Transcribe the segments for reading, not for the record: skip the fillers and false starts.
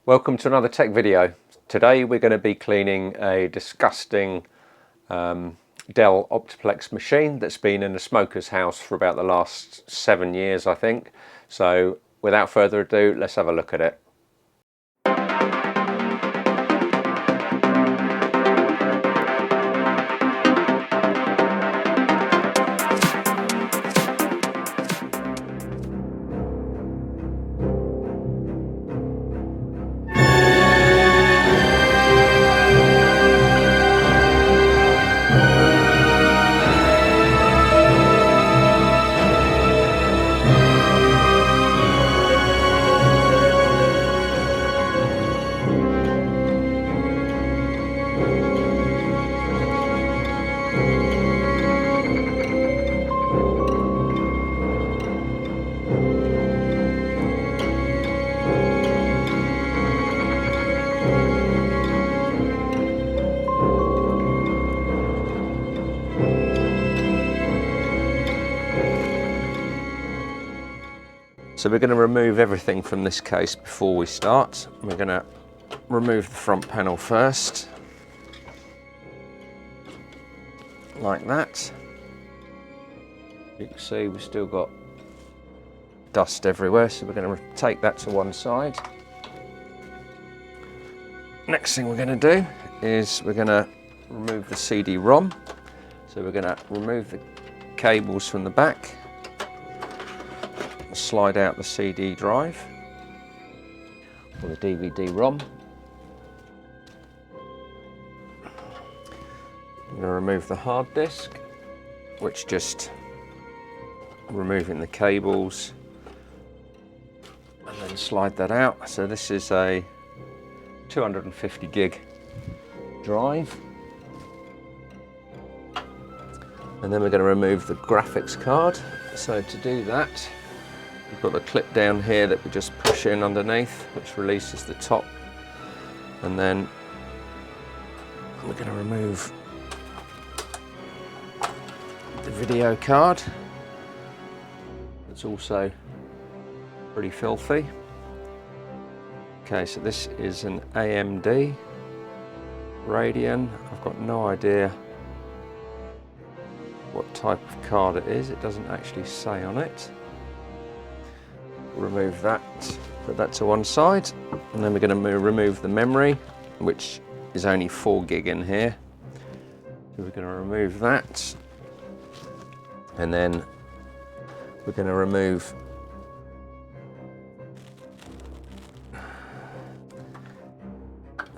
Welcome to another tech video. Today we're going to be cleaning a disgusting Dell Optiplex machine that's been in a smoker's house for about the last 7 years, I think. So without further ado, let's have a look at it. So we're going to remove everything from this case before we start. We're going to remove the front panel first, like that. You can see we've still got dust everywhere, so we're going to take that to one side. Next thing we're going to do is we're going to remove the CD-ROM. So we're going to remove the cables from the back, slide out the CD drive or the DVD-ROM. I'm going to remove the hard disk, which just removing the cables and then slide that out. So this is a 250 gig drive. And then we're going to remove the graphics card. So to do that, we've got the clip down here that we just push in underneath, which releases the top. And then we're going to remove the video card. It's also pretty filthy. Okay, so this is an AMD Radeon. I've got no idea what type of card it is. It doesn't actually say on it. Remove that, put that to one side, and then we're going to remove the memory, which is only 4 gig in here. So we're going to remove that, and then we're going to remove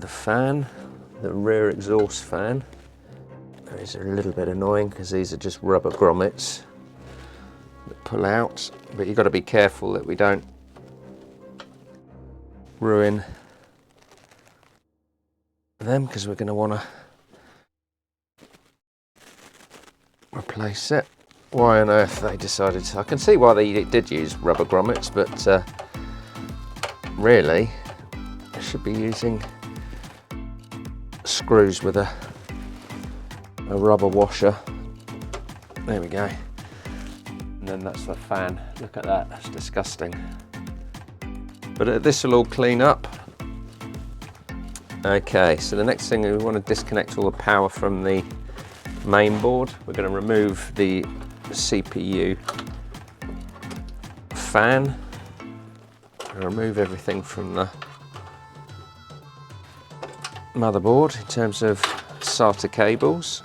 the fan, the rear exhaust fan. These are a little bit annoying because these are just rubber grommets that pull out, but you've got to be careful that we don't ruin them, because we're going to want to replace it. Why on earth they decided to, I can see why they did use rubber grommets, but really I should be using screws with a rubber washer. There we go. And then that's the fan. Look at that, that's disgusting. But this will all clean up. Okay, so the next thing, we want to disconnect all the power from the main board. We're going to remove the CPU fan. Remove everything from the motherboard in terms of SATA cables.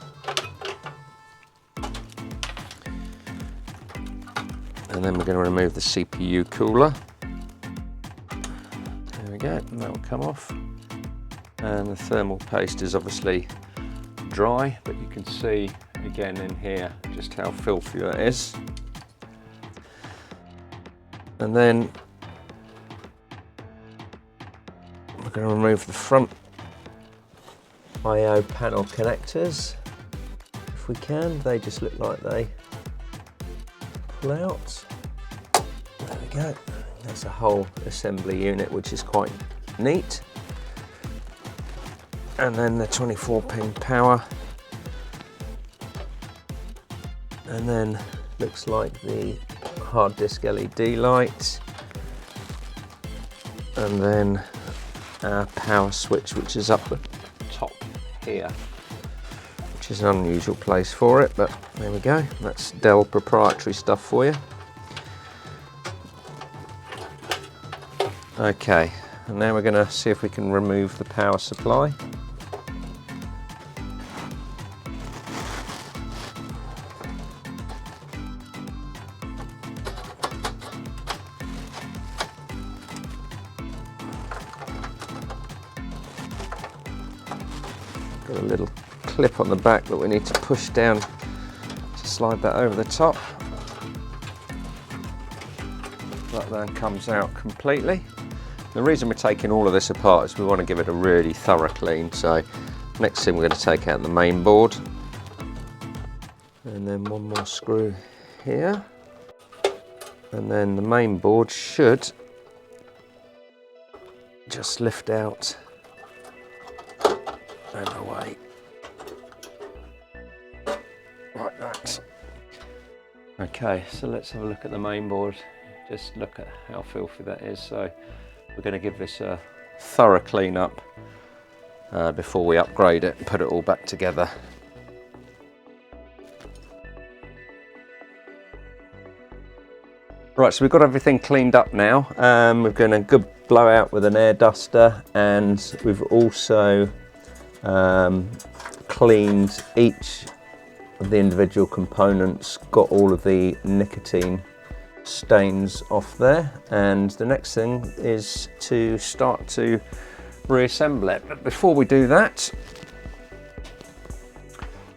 And then we're going to remove the CPU cooler. There we go, and that will come off. And the thermal paste is obviously dry, but you can see again in here just how filthy that is. And then we're going to remove the front I/O panel connectors if we can. They just look like they pull out. There we go. That's a whole assembly unit, which is quite neat. And then the 24-pin power. And then looks like the hard disk LED light. And then our power switch, which is up the top here, which is an unusual place for it, but there we go. That's Dell proprietary stuff for you. Okay, and now we're going to see if we can remove the power supply. Got a little clip on the back that we need to push down to slide that over the top. That then comes out completely. The reason we're taking all of this apart is we want to give it a really thorough clean. So next thing we're going to take out the main board, and then one more screw here, and then the main board should just lift out and away like that. Okay, so let's have a look at the main board. Just look at how filthy that is. So we're going to give this a thorough clean up before we upgrade it and put it all back together. Right, so we've got everything cleaned up now. We're going to good blow out with an air duster, and we've also cleaned each of the individual components, got all of the nicotine stains off there, and the next thing is to start to reassemble it. But before we do that,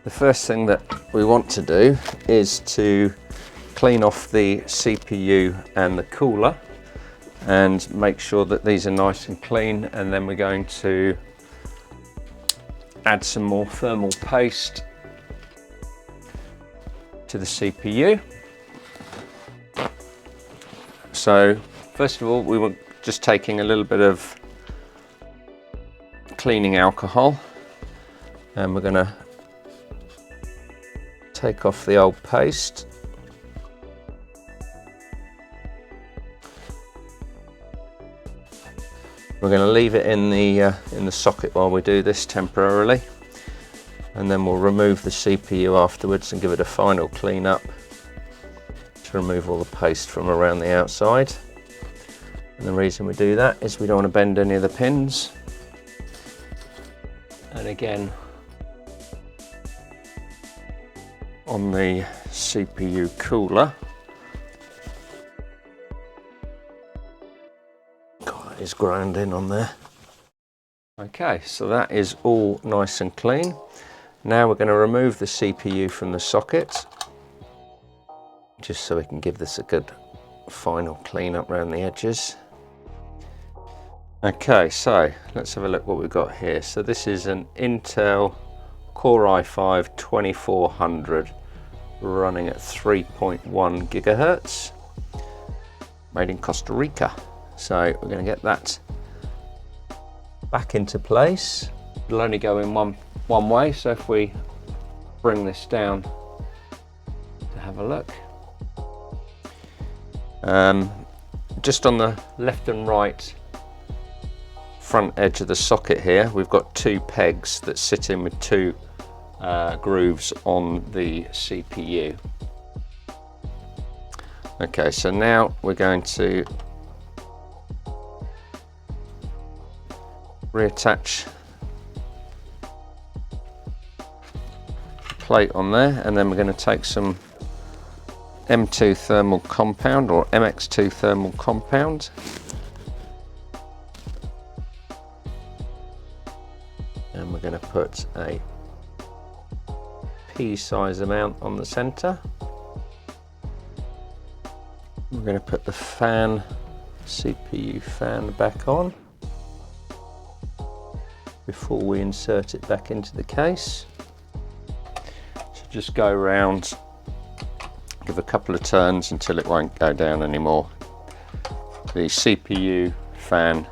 the first thing that we want to do is to clean off the CPU and the cooler and make sure that these are nice and clean, and then we're going to add some more thermal paste to the CPU. So first of all, we were just taking a little bit of cleaning alcohol, and we're going to take off the old paste. We're going to leave it in the socket while we do this temporarily, and then we'll remove the CPU afterwards and give it a final clean up to remove all the paste from around the outside. And the reason we do that is we don't want to bend any of the pins. And again, on the CPU cooler, God, that is ground in on there. Okay, so that is all nice and clean. Now we're going to remove the CPU from the socket, just so we can give this a good final clean up around the edges. Okay, so let's have a look what we've got here. So this is an Intel Core i5 2400 running at 3.1 gigahertz, made in Costa Rica. So we're going to get that back into place. It'll only go in one way, so if we bring this down to have a look, just on the left and right front edge of the socket here, we've got two pegs that sit in with two grooves on the CPU. Okay, so now we're going to reattach the plate on there, and then we're going to take some M2 thermal compound, or MX2 thermal compound, and we're going to put a pea-size amount on the center. We're going to put the fan, CPU fan, back on before we insert it back into the case. So just go around, give a couple of turns until it won't go down anymore. The CPU fan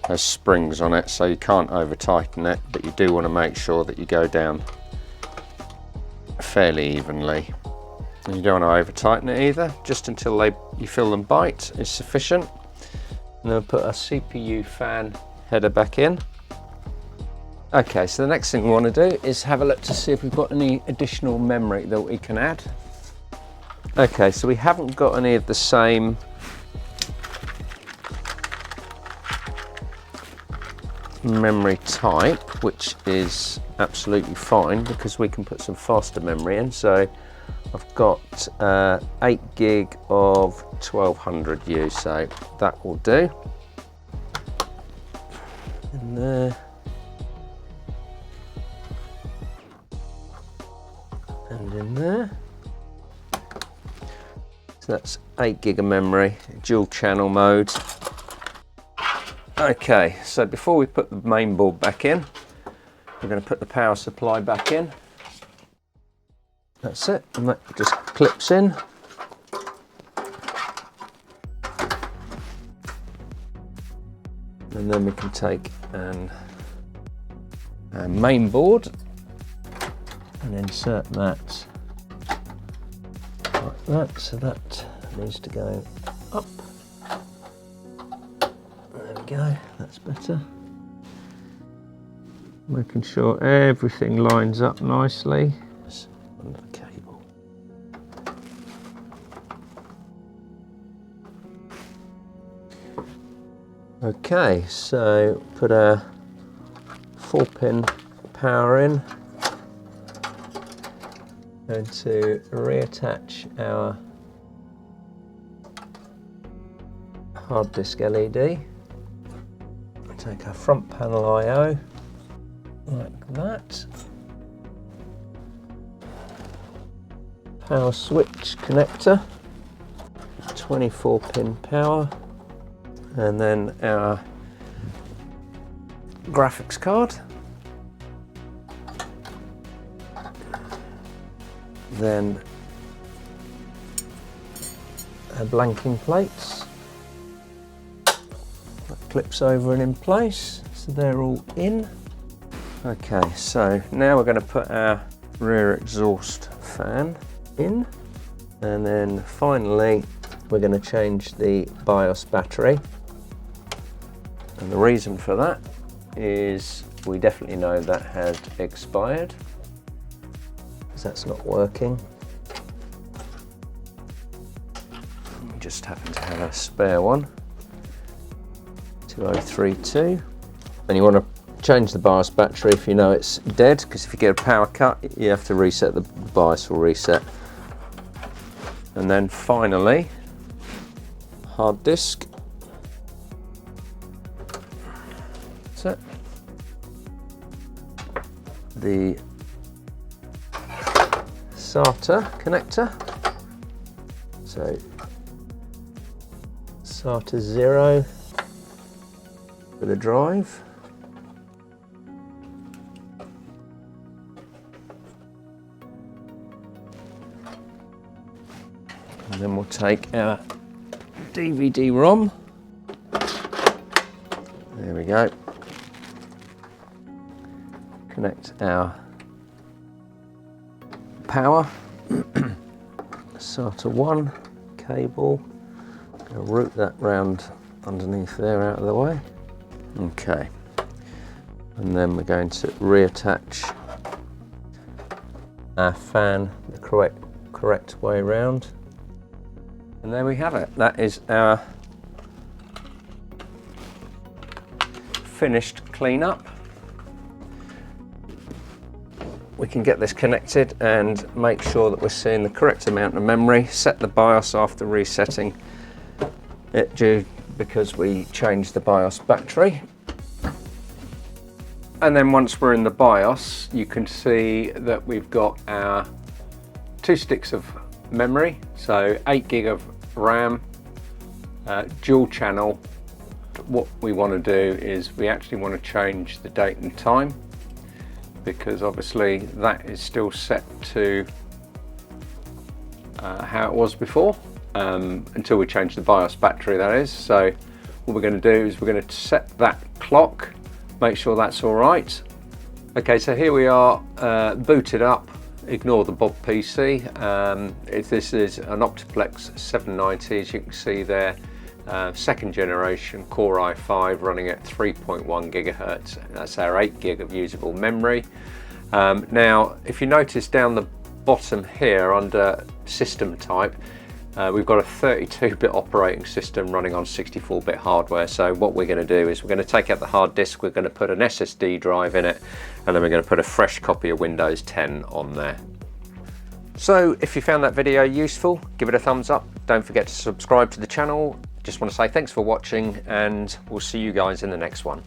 has springs on it, so you can't over tighten it, but you do want to make sure that you go down fairly evenly. And you don't want to over tighten it either, just until you feel them bite is sufficient. And then we'll put a CPU fan header back in. Okay, so the next thing we want to do is have a look to see if we've got any additional memory that we can add. Okay, so we haven't got any of the same memory type, which is absolutely fine because we can put some faster memory in. So I've got 8 gig of 1200U, so that will do. In there. And in there. So that's 8 gig of memory, dual channel mode. Okay, so before we put the main board back in, we're going to put the power supply back in. That's it, and that just clips in. And then we can take our main board and insert that like that, so that needs to go up. There we go, that's better. Making sure everything lines up nicely. Under the cable. Okay, so put a 4-pin power in. Going to reattach our hard disk LED. Take our front panel I/O like that. Power switch connector, 24-pin power, and then our graphics card. Then our blanking plates. That clips over and in place, so they're all in. Okay, so now we're going to put our rear exhaust fan in, and then finally we're going to change the BIOS battery. And the reason for that is we definitely know that had expired, because that's not working. We just happen to have a spare one, 2032. And you want to change the BIOS battery if you know it's dead, because if you get a power cut you have to reset, the BIOS will reset. And then finally, hard disk. That's it. The SATA connector. So SATA 0 for the drive. And then we'll take our DVD-ROM. There we go. Connect our power. SATA 1 cable. I'll route that round underneath there out of the way. Okay. And then we're going to reattach our fan the correct way round. And there we have it. That is our finished cleanup. We can get this connected and make sure that we're seeing the correct amount of memory. Set the BIOS after resetting it due because we changed the BIOS battery. And then once we're in the BIOS, you can see that we've got our 2 sticks of memory, so 8 gig of RAM, dual channel. What we want to do is we actually want to change the date and time, because obviously that is still set to how it was before, until we change the BIOS battery, that is. So what we're going to do is we're going to set that clock, make sure that's all right. Okay, so here we are, booted up. Ignore the Bob PC. This is an Optiplex 790, as you can see there. second generation Core i5 running at 3.1 gigahertz. That's our 8 gig of usable memory. Now, if you notice down the bottom here under system type, we've got a 32-bit operating system running on 64-bit hardware. So what we're going to do is we're going to take out the hard disk, we're going to put an SSD drive in it, and then we're going to put a fresh copy of Windows 10 on there. So if you found that video useful, give it a thumbs up. Don't forget to subscribe to the channel. Just want to say thanks for watching, and we'll see you guys in the next one.